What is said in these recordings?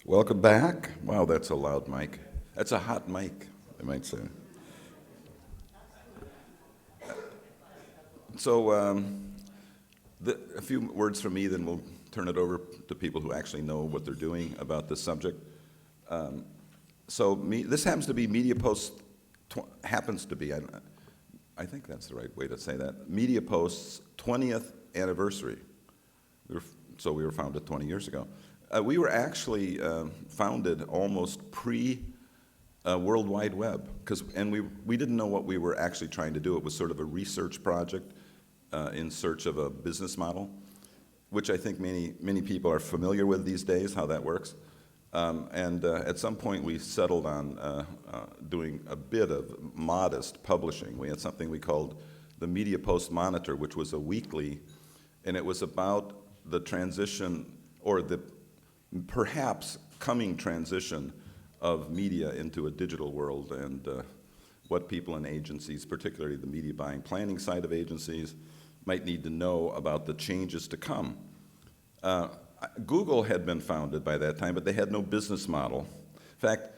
Welcome back. Wow, that's a loud mic. That's a hot mic, I might say. So, a few words from me, then we'll turn it over to people who actually know what they're doing about this subject. This happens to be MediaPost, happens to be, I think that's the right way to say that, MediaPost's 20th anniversary. We were founded 20 years ago. We were actually founded almost pre-World Wide Web, and we didn't know what we were actually trying to do. It was sort of a research project in search of a business model, which I think many people are familiar with these days, how that works. At some point, we settled on doing a bit of modest publishing. We had something we called the MediaPost Monitor, which was a weekly, and it was about the transition, or the perhaps coming transition of media into a digital world, and what people in agencies, particularly the media buying planning side of agencies, might need to know about the changes to come. Google had been founded by that time, but they had no business model. In fact,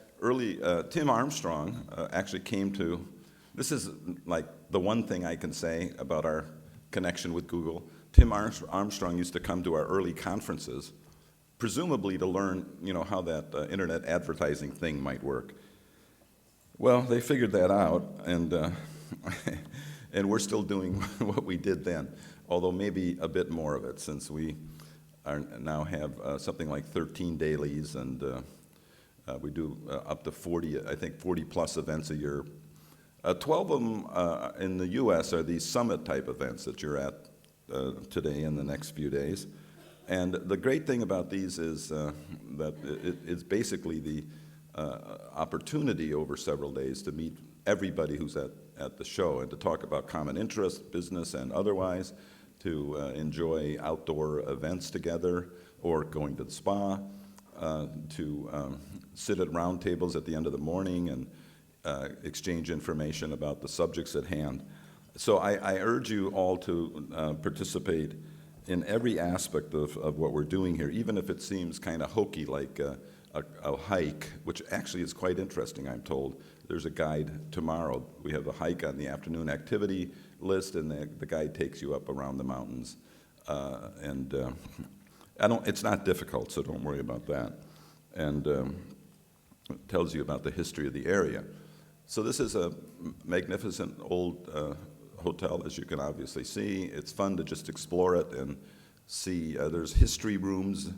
Tim Armstrong actually came to, this is like the one thing I can say about our connection with Google. Tim Armstrong used to come to our early conferences, presumably to learn, how that internet advertising thing might work. Well, they figured that out, and and we're still doing what we did then, although maybe a bit more of it, since we now have something like 13 dailies, and we do up to 40, I think 40 plus events a year. 12 of them in the U.S. are these summit type events that you're at today and the next few days. And the great thing about these is that it's basically the opportunity over several days to meet everybody who's at the show and to talk about common interests, business and otherwise, to enjoy outdoor events together or going to the spa, to sit at round tables at the end of the morning and exchange information about the subjects at hand. So I urge you all to participate in every aspect of what we're doing here, even if it seems kind of hokey, like a hike, which actually is quite interesting, I'm told. There's a guide tomorrow. We have a hike on the afternoon activity list, and the guide takes you up around the mountains. It's not difficult, so don't worry about that. And it tells you about the history of the area. So this is a magnificent old hotel, as you can obviously see. It's fun to just explore it and see. There's history rooms,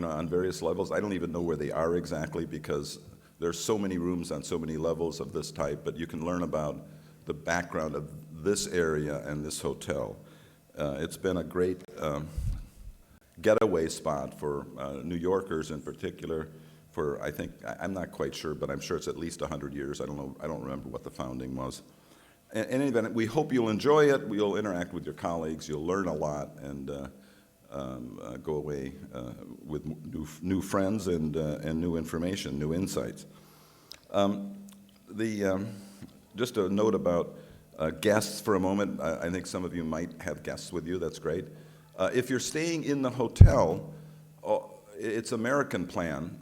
on various levels. I don't even know where they are exactly, because there's so many rooms on so many levels of this type, but you can learn about the background of this area and this hotel. It's been a great getaway spot for New Yorkers in particular for, I think, I'm not quite sure, but I'm sure it's at least 100 years. I don't know, I don't remember what the founding was. In any event, we hope you'll enjoy it. You'll interact with your colleagues. You'll learn a lot and go away with new friends and new information, new insights. Just a note about guests for a moment. I think some of you might have guests with you. That's great. If you're staying in the hotel, it's American plan,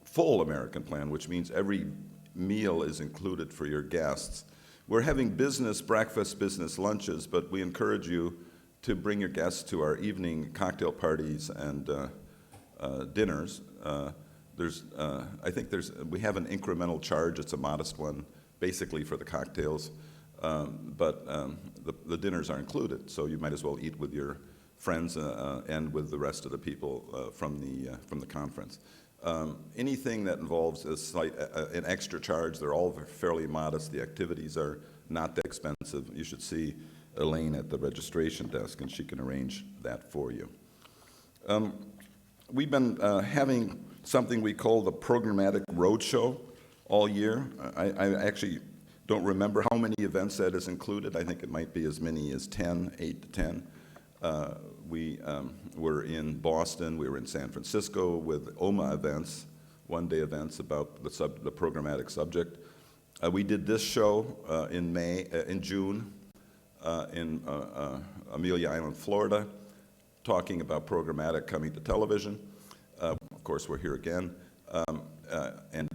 full American plan, which means every meal is included for your guests. We're having business breakfast, business lunches, but we encourage you to bring your guests to our evening cocktail parties and dinners. We have an incremental charge. It's a modest one, basically for the cocktails, but the dinners are included, so you might as well eat with your friends and with the rest of the people from the conference. Anything that involves an extra charge, they're all fairly modest. The activities are not that expensive. You should see Elaine at the registration desk, and she can arrange that for you. We've been having something we call the Programmatic Roadshow all year. I actually don't remember how many events that is included. I think it might be as many as 10, 8 to 10. We were in Boston, we were in San Francisco with OMA events, one-day events about the programmatic subject. We did this show in June in Amelia Island, Florida, talking about programmatic coming to television. Of course, we're here again, and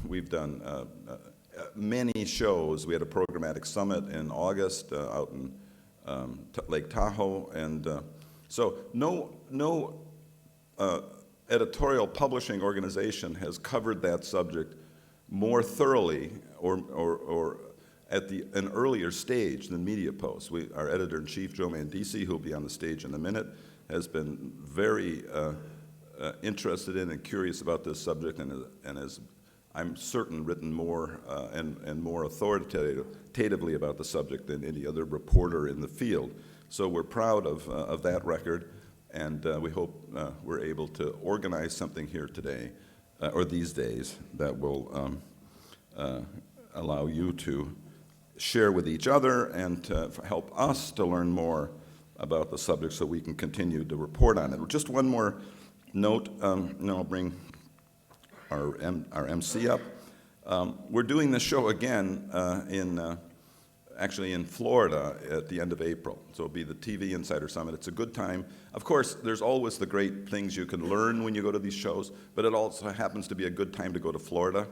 we've done many shows. We had a programmatic summit in August out in Lake Tahoe, and so no editorial publishing organization has covered that subject more thoroughly or at an earlier stage than MediaPost. Our editor-in-chief, Joe Mandisi, who will be on the stage in a minute, has been very interested in and curious about this subject, and has, I'm certain, written more and more authoritatively about the subject than any other reporter in the field. So we're proud of that record, and we hope we're able to organize something here today, or these days, that will allow you to share with each other and to help us to learn more about the subject so we can continue to report on it. Just one more note, and then I'll bring our MC up. We're doing this show again actually in Florida at the end of April. So it'll be the TV Insider Summit. It's a good time. Of course, there's always the great things you can learn when you go to these shows, but it also happens to be a good time to go to Florida.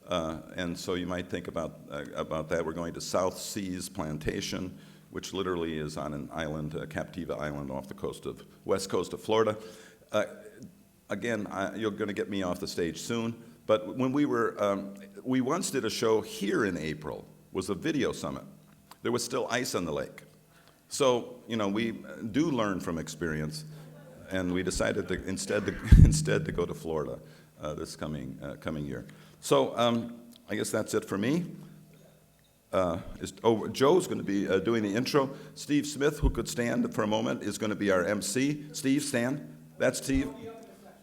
And so you might think about that. We're going to South Seas Plantation, which literally is on an island, Captiva Island, off the west coast of Florida. Again, you're going to get me off the stage soon, but when we once did a show here in April, was a video summit. There was still ice on the lake. So, we do learn from experience, and we decided to instead to go to Florida this coming year. So I guess that's it for me. Joe's going to be doing the intro. Steve Smith, who could stand for a moment, is going to be our MC. Steve, stand. That's Steve.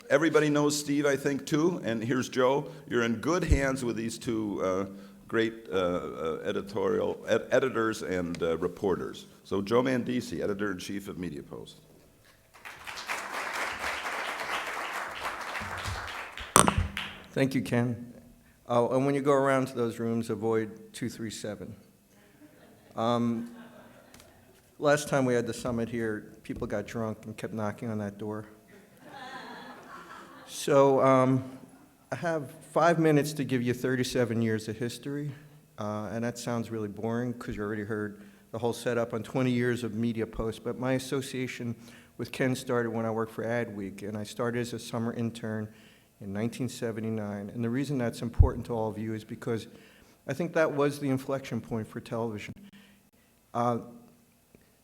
Everybody knows Steve, I think, too. And here's Joe. You're in good hands with these two great editors and reporters. So Joe Mandisi, editor-in-chief of MediaPost. Thank you, Ken. And when you go around to those rooms, avoid 237. Last time we had the summit here, people got drunk and kept knocking on that door. So I have 5 minutes to give you 37 years of history, and that sounds really boring because you already heard the whole setup on 20 years of MediaPost, but my association with Ken started when I worked for Adweek, and I started as a summer intern in 1979. And the reason that's important to all of you is because I think that was the inflection point for television.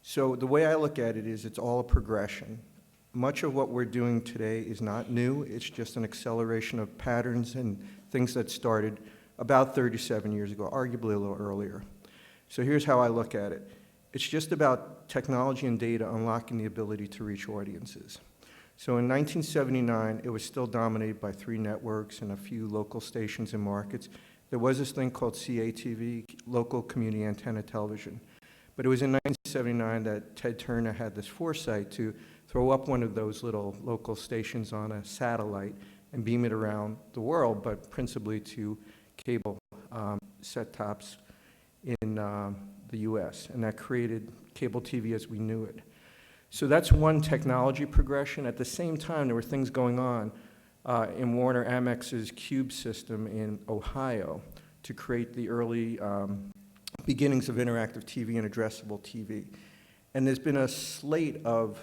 So the way I look at it is it's all a progression. Much of what we're doing today is not new. It's just an acceleration of patterns and things that started about 37 years ago, arguably a little earlier. So here's how I look at it. It's just about technology and data unlocking the ability to reach audiences. So in 1979, it was still dominated by 3 networks and a few local stations and markets. There was this thing called CATV, local community antenna television. But it was in 1979 that Ted Turner had this foresight to throw up one of those little local stations on a satellite and beam it around the world, but principally to cable set-tops in the US. And that created cable TV as we knew it. So that's one technology progression. At the same time, there were things going on in Warner Amex's Cube system in Ohio to create the early beginnings of interactive TV and addressable TV. And there's been a slate of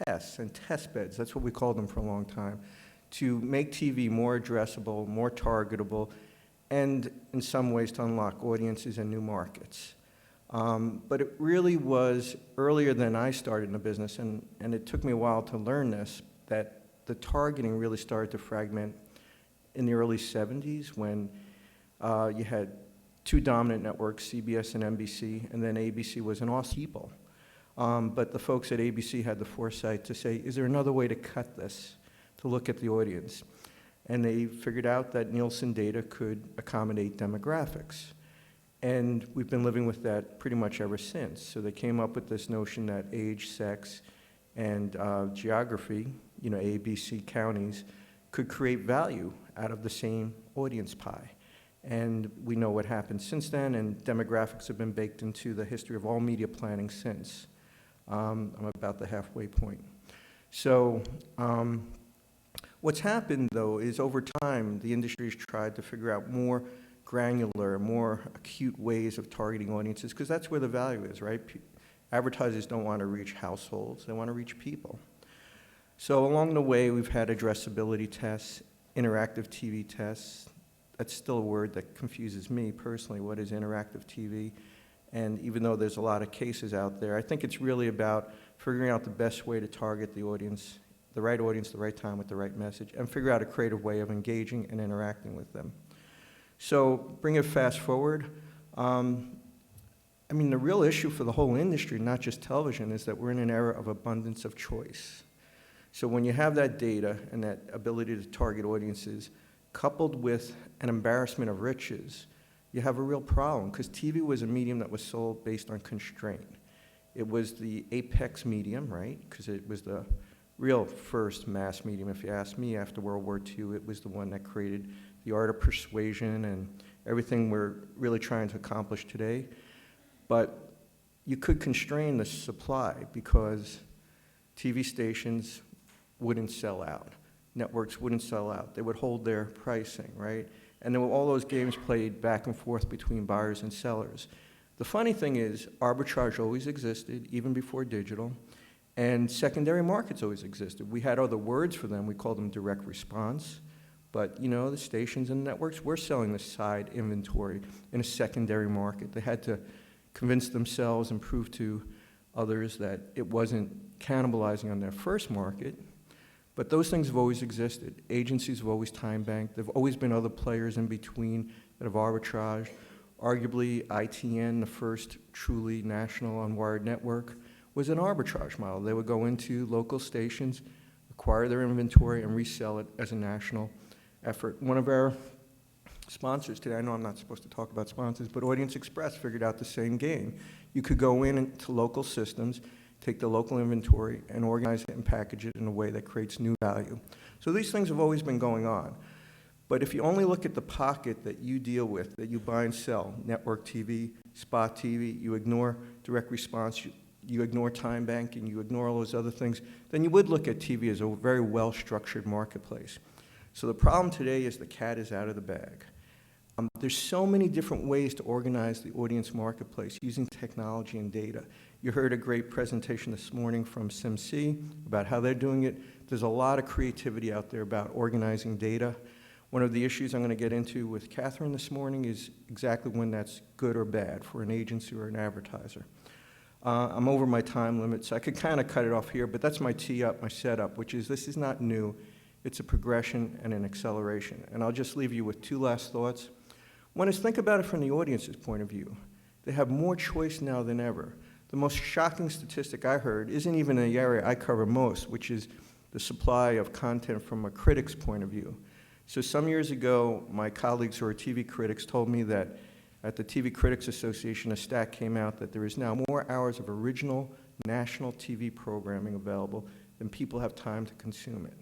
tests and test beds, that's what we called them for a long time, to make TV more addressable, more targetable, and in some ways to unlock audiences and new markets. But it really was earlier than I started in the business, and it took me a while to learn this, that the targeting really started to fragment in the early 70s when you had 2 dominant networks, CBS and NBC, and then ABC was an awesome people. But the folks at ABC had the foresight to say, is there another way to cut this, to look at the audience? And they figured out that Nielsen data could accommodate demographics. And we've been living with that pretty much ever since. So they came up with this notion that age, sex, and geography, A, B, C counties, could create value out of the same audience pie. And we know what happened since then, and demographics have been baked into the history of all media planning since. I'm about the halfway point. So What's happened, though, is over time, the industry's tried to figure out more granular, more acute ways of targeting audiences, because that's where the value is, right? Advertisers don't want to reach households, they want to reach people. So along the way, we've had addressability tests, interactive TV tests. That's still a word that confuses me personally. What is interactive TV? And even though there's a lot of cases out there, I think it's really about figuring out the best way to target the audience, the right time with the right message, and figure out a creative way of engaging and interacting with them. So bring it fast forward. I mean, the real issue for the whole industry, not just television, is that we're in an era of abundance of choice. So when you have that data and that ability to target audiences, coupled with an embarrassment of riches, you have a real problem, because TV was a medium that was sold based on constraint. It was the apex medium, right? Because it was the real first mass medium, if you ask me. After World War II, it was the one that created the art of persuasion and everything we're really trying to accomplish today. But you could constrain the supply because TV stations wouldn't sell out. Networks wouldn't sell out. They would hold their pricing, right? And there were all those games played back and forth between buyers and sellers. The funny thing is, arbitrage always existed, even before digital, and secondary markets always existed. We had other words for them. We called them direct response. But, you know, the stations and networks were selling the side inventory in a secondary market. They had to convince themselves and prove to others that it wasn't cannibalizing on their first market. But those things have always existed. Agencies have always time banked. There have always been other players in between that have arbitraged. Arguably, ITN, the first truly national unwired network, was an arbitrage model. They would go into local stations, acquire their inventory, and resell it as a national effort. One of our sponsors today, I know I'm not supposed to talk about sponsors, but Audience Express figured out the same game. You could go into local systems, take the local inventory, and organize it and package it in a way that creates new value. So these things have always been going on. But if you only look at the pocket that you deal with, that you buy and sell, network TV, spot TV, you ignore direct response, you ignore time banking, you ignore all those other things, then you would look at TV as a very well-structured marketplace. So the problem today is the cat is out of the bag. There's so many different ways to organize the audience marketplace using technology and data. You heard a great presentation this morning from SimC about how they're doing it. There's a lot of creativity out there about organizing data. One of the issues I'm going to get into with Catherine this morning is exactly when that's good or bad for an agency or an advertiser. I'm over my time limit, so I could kind of cut it off here, but that's my tee up, my setup, which is this is not new. It's a progression and an acceleration. And I'll just leave you with two last thoughts. One is think about it from the audience's point of view. They have more choice now than ever. The most shocking statistic I heard isn't even in the area I cover most, which is the supply of content from a critic's point of view. So some years ago, my colleagues who are TV critics told me that at the TV Critics Association, a stat came out that there is now more hours of original national TV programming available than people have time to consume it.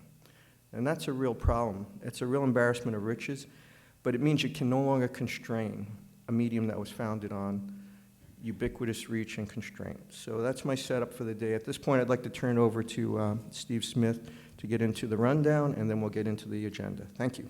And that's a real problem. It's a real embarrassment of riches, but it means you can no longer constrain a medium that was founded on ubiquitous reach and constraint. So that's my setup for the day. At this point, I'd like to turn it over to Steve Smith to get into the rundown, and then we'll get into the agenda. Thank you.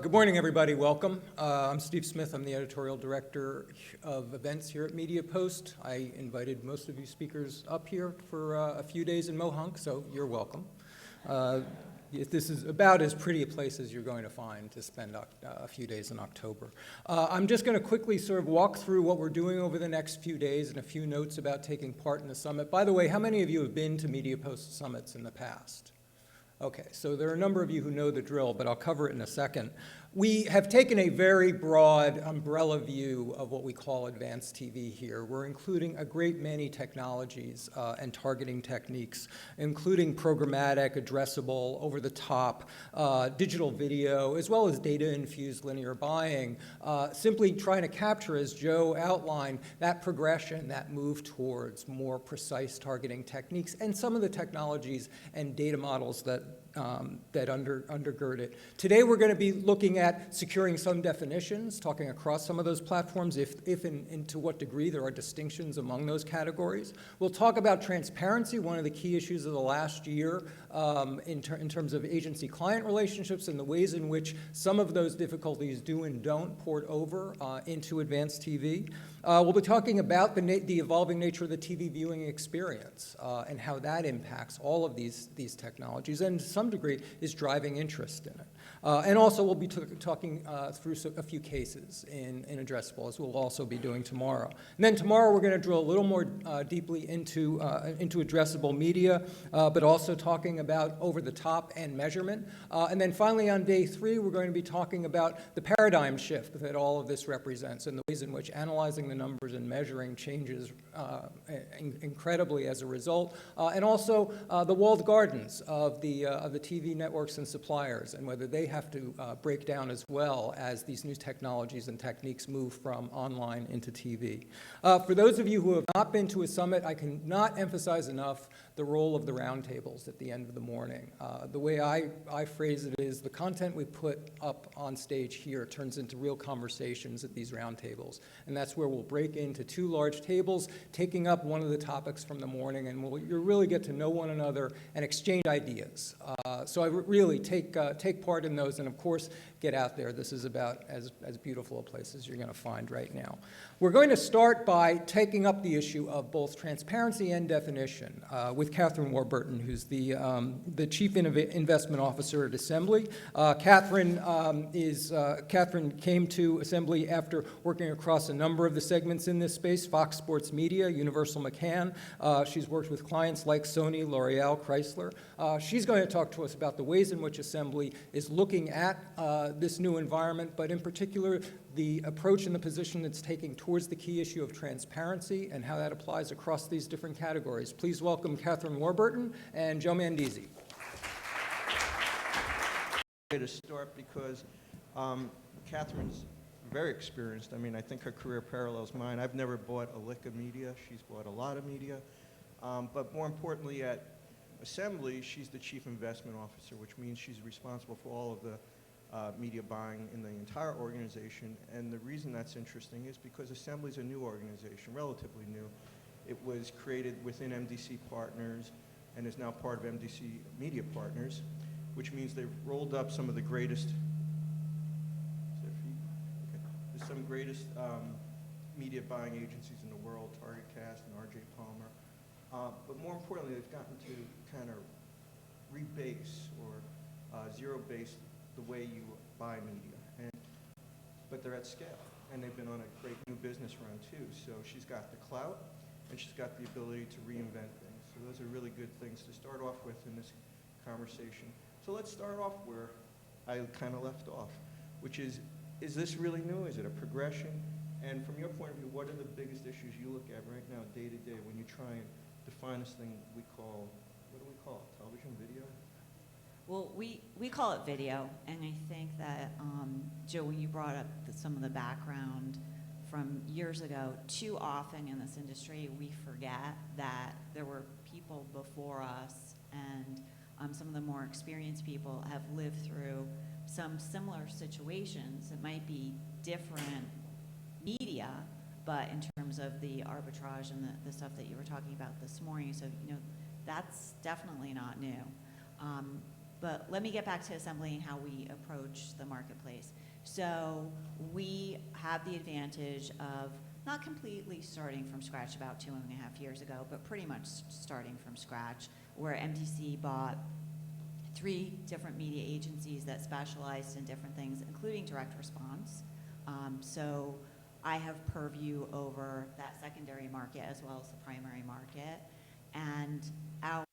Good morning, everybody. Welcome. I'm Steve Smith. I'm the editorial director of events here at MediaPost. I invited most of you speakers up here for a few days in Mohunk, so you're welcome. This is about as pretty a place as you're going to find to spend a few days in October. I'm just going to quickly sort of walk through what we're doing over the next few days and a few notes about taking part in the summit. By the way, how many of you have been to MediaPost summits in the past? Okay, so there are a number of you who know the drill, but I'll cover it in a second. We have taken a very broad umbrella view of what we call advanced TV here. We're including a great many technologies and targeting techniques, including programmatic, addressable, over-the-top, digital video, as well as data-infused linear buying, simply trying to capture, as Joe outlined, that progression, that move towards more precise targeting techniques, and some of the technologies and data models that that undergird it. Today we're going to be looking at securing some definitions, talking across some of those platforms, if and to what degree there are distinctions among those categories. We'll talk about transparency, one of the key issues of the last year in terms of agency-client relationships and the ways in which some of those difficulties do and don't port over into advanced TV. We'll be talking about the evolving nature of the TV viewing experience and how that impacts all of these technologies and to some degree is driving interest in it. And also we'll be talking through a few cases in Addressable, as we'll also be doing tomorrow. And then tomorrow we're going to drill a little more deeply into addressable media, but also talking about over-the-top and measurement. And then finally on day 3, we're going to be talking about the paradigm shift that all of this represents and the ways in which analyzing the numbers and measuring changes incredibly as a result, and also the walled gardens of the TV networks and suppliers and whether they have to break down as well as these new technologies and techniques move from online into TV. For those of you who have not been to a summit, I cannot emphasize enough the role of the roundtables at the end of the morning. The way I phrase it is the content we put up on stage here turns into real conversations at these roundtables, and that's where we'll break into 2 large tables, taking up one of the topics from the morning, and you'll really get to know one another and exchange ideas. So I really take part in those, and of course, get out there. This is about as beautiful a place as you're going to find right now. We're going to start by taking up the issue of both transparency and definition with Catherine Warburton, who's the Chief Investment Officer at Assembly. Catherine came to Assembly after working across a number of the segments in this space, Fox Sports Media, Universal McCann. She's worked with clients like Sony, L'Oreal, Chrysler. She's going to talk to us about the ways in which Assembly is looking at this new environment, but in particular, the approach and the position it's taking towards the key issue of transparency and how that applies across these different categories. Please welcome Catherine Warburton and Joe Mandisi. To start because Catherine's very experienced. I mean, I think her career parallels mine. I've never bought a lick of media. She's bought a lot of media. But more importantly, at Assembly, she's the Chief Investment Officer, which means she's responsible for all of the media buying in the entire organization. And the reason that's interesting is because Assembly is a new organization, relatively new. It was created within MDC Partners and is now part of MDC Media Partners, which means they've rolled up some of the greatest, there's some greatest media buying agencies in the world, Target Cast and RJ Palmer. But more importantly, they've gotten to kind of rebase or zero-base the way you buy media. But they're at scale, and they've been on a great new business run too. So she's got the clout, and she's got the ability to reinvent things. So those are really good things to start off with in this conversation. So let's start off where I kind of left off, which is this really new? Is it a progression? And from your point of view, what are the biggest issues you look at right now, day to day, when you try and define this thing we call, what do we call it, television, video? Well, we call it video, and I think that, Joe, when you brought up some of the background from years ago, too often in this industry we forget that there were people before us, and some of the more experienced people have lived through some similar situations. It might be different media, but in terms of the arbitrage and the stuff that you were talking about this morning, so that's definitely not new. But let me get back to Assembly and how we approach the marketplace. So we have the advantage of not completely starting from scratch about 2.5 years ago, but pretty much starting from scratch, where MDC bought 3 different media agencies that specialized in different things, including direct response. So I have purview over that secondary market as well as the primary market. And our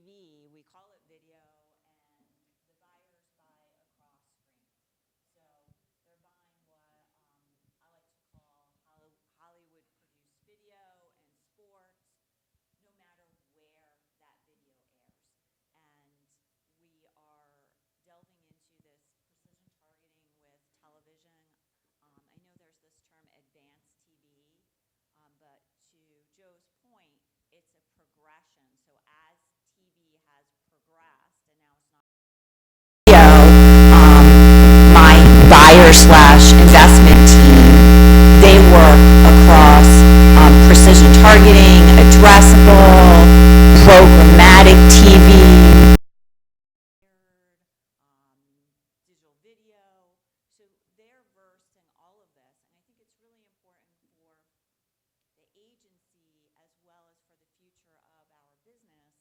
TV, we call it video, and the buyers buy across screen. So they're buying what I like to call Hollywood-produced video and sports, no matter where that video airs. And we are delving into this precision targeting with television. I know there's this term advanced TV, but to Joe's point, it's a progression. So as TV has progressed, and now it's not video, my buyer slash investment team, they work across precision targeting, addressable, programmatic TV, digital video. So they're versed in all of this, and I think it's really important for the agency as well as for the future of our business,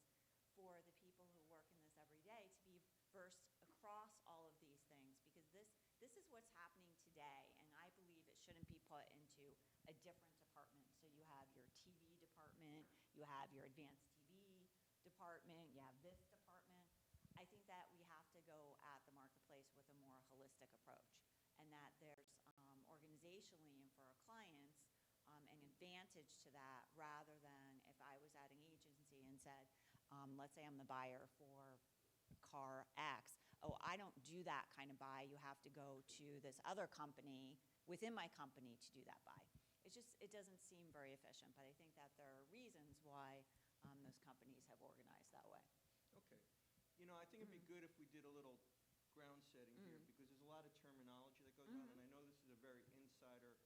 for the people who work in this every day to be versed across all of these things, because this is what's happening today, and I believe it shouldn't be put into a different department. So you have your TV department, you have your advanced TV department, you have this department. I think that we have to go at the marketplace with a more holistic approach, and that there's organizationally and for our clients an advantage to that, rather than if I was at an agency and said, let's say I'm the buyer for car X. Oh, I don't do that kind of buy. You have to go to this other company within my company to do that buy. It's just, it doesn't seem very efficient, but I think that there are reasons why those companies have organized that way. Okay. You know, I think it'd be good if we did a little ground setting here, because there's a lot of terminology that goes on, and I know this is a very insider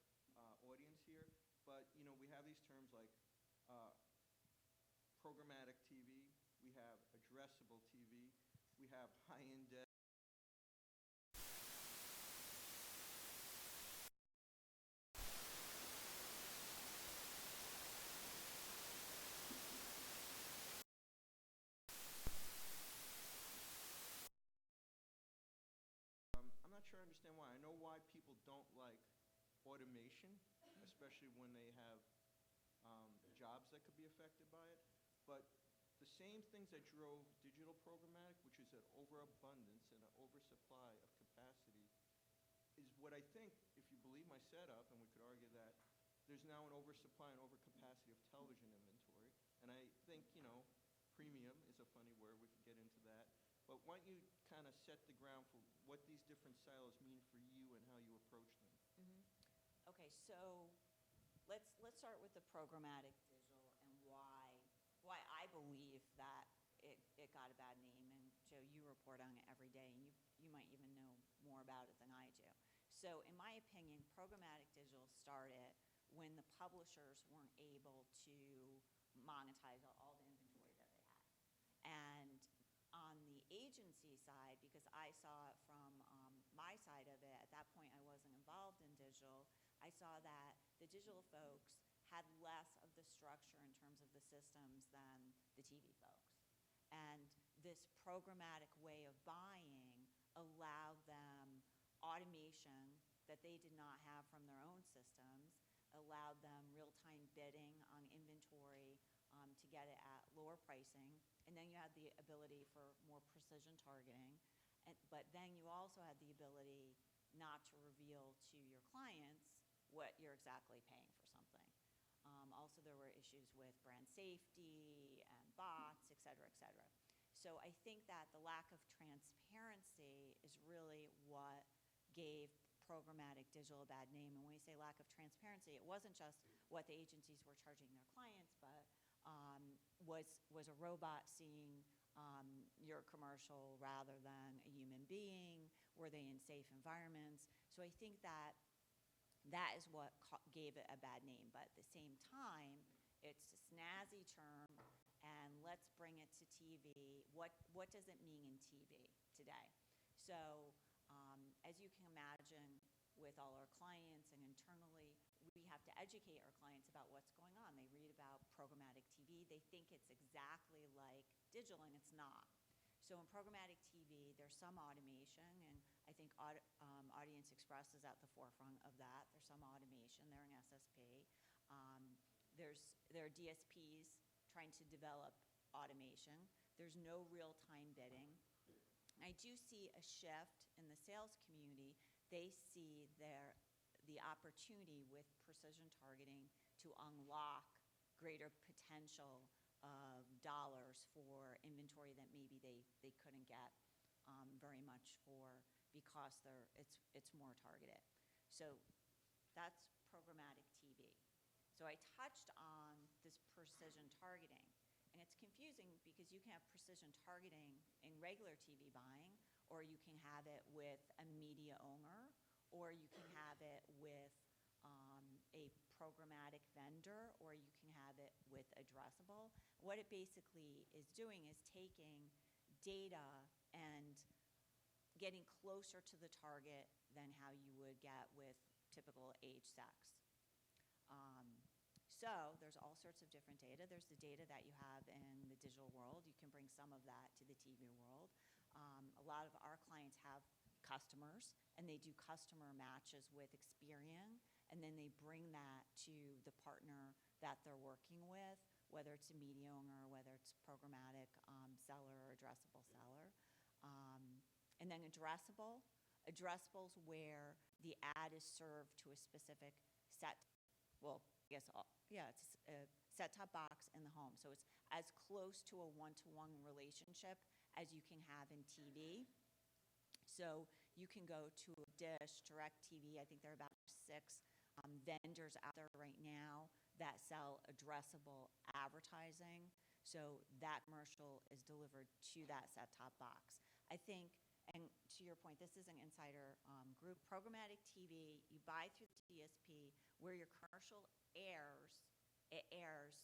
audience here, but, you know, we have these terms like programmatic TV, we have addressable TV, we have high-end I'm not sure I understand why. I know why people don't like automation, especially when they have jobs that could be affected by it. But the same things that drove digital programmatic, which is an overabundance and an oversupply of capacity, is what I think, if you believe my setup, and we could argue that there's now an oversupply and overcapacity of television inventory. And I think, you know, premium is a funny word. We could get into that. But why don't you kind of set the ground for what these different silos mean for you and how you approach them? Okay, so let's start with the programmatic digital and why I believe that it got a bad name. And Joe, you report on it every day, and you might even know more about it than I do. So in my opinion, programmatic digital started when the publishers weren't able to monetize all the inventory that they had. And on the agency side, because I saw it from my side of it, at that point I wasn't involved in digital, I saw that the digital folks had less of the structure in terms of the systems than the TV folks. And this programmatic way of buying allowed them automation that they did not have from their own systems, allowed them real-time bidding on inventory to get it at lower pricing. And then you had the ability for more precision targeting. But then you also had the ability not to reveal to your clients what you're exactly paying for something. Also, there were issues with brand safety and bots, et cetera, et cetera. So I think that the lack of transparency is really what gave programmatic digital a bad name. And when we say lack of transparency, it wasn't just what the agencies were charging their clients, but was a robot seeing your commercial rather than a human being? Were they in safe environments? So I think that that is what gave it a bad name. But at the same time, it's a snazzy term, and let's bring it to TV. What does it mean in TV today? So as you can imagine, with all our clients and internally, we have to educate our clients about what's going on. They read about programmatic TV. They think it's exactly like digital, and it's not. So in programmatic TV, there's some automation, and I think Audience Express is at the forefront of that. There's some automation. They're an SSP. There are DSPs trying to develop automation. There's no real-time bidding. I do see a shift in the sales community. They see the opportunity with precision targeting to unlock greater potential of dollars for inventory that maybe they couldn't get very much for because it's more targeted. So that's programmatic TV. So I touched on this precision targeting, and it's confusing because you can have precision targeting in regular TV buying, or you can have it with a media owner, or you can have it with a programmatic vendor, or you can have it with addressable. What it basically is doing is taking data and getting closer to the target than how you would get with typical age sex. So there's all sorts of different data. There's the data that you have in the digital world. You can bring some of that to the TV world. A lot of our clients have customers, and they do customer matches with Experian, and then they bring that to the partner that they're working with, whether it's a media owner or whether it's programmatic seller or addressable seller. And then addressables where the ad is served to a specific set, well, I guess, it's a set-top box in the home. So it's as close to a one-to-one relationship as you can have in TV. So you can go to a Dish, DirecTV. I think there are about 6 vendors out there right now that sell addressable advertising. So that commercial is delivered to that set-top box. I think, and to your point, this is an insider group. Programmatic TV, you buy through the DSP where your commercial airs, it airs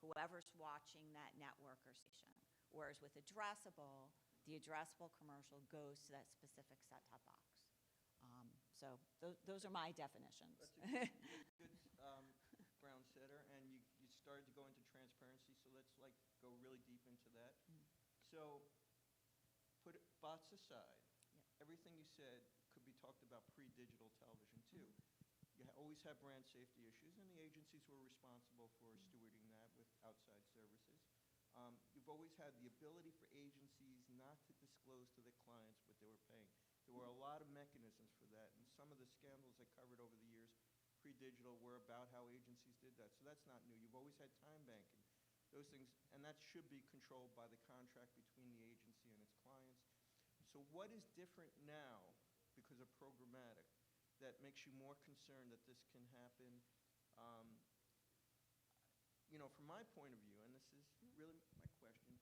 whoever's watching that network or station. Whereas with addressable, the addressable commercial goes to that specific set-top box. So those are my definitions. That's a good ground setter, and you started to go into transparency, so let's go really deep into that. So put bots aside. Yep. Everything you said could be talked about pre-digital television too. You always have brand safety issues, and the agencies were responsible for stewarding that with outside services. You've always had the ability for agencies not to disclose to their clients what they were paying. There were a lot of mechanisms for that, and some of the scandals I covered over the years pre-digital were about how agencies did that. So that's not new. You've always had time banking, those things, and that should be controlled by the contract between the agency and its clients. So what is different now because of programmatic that makes you more concerned that this can happen? From my point of view, and this is really my question,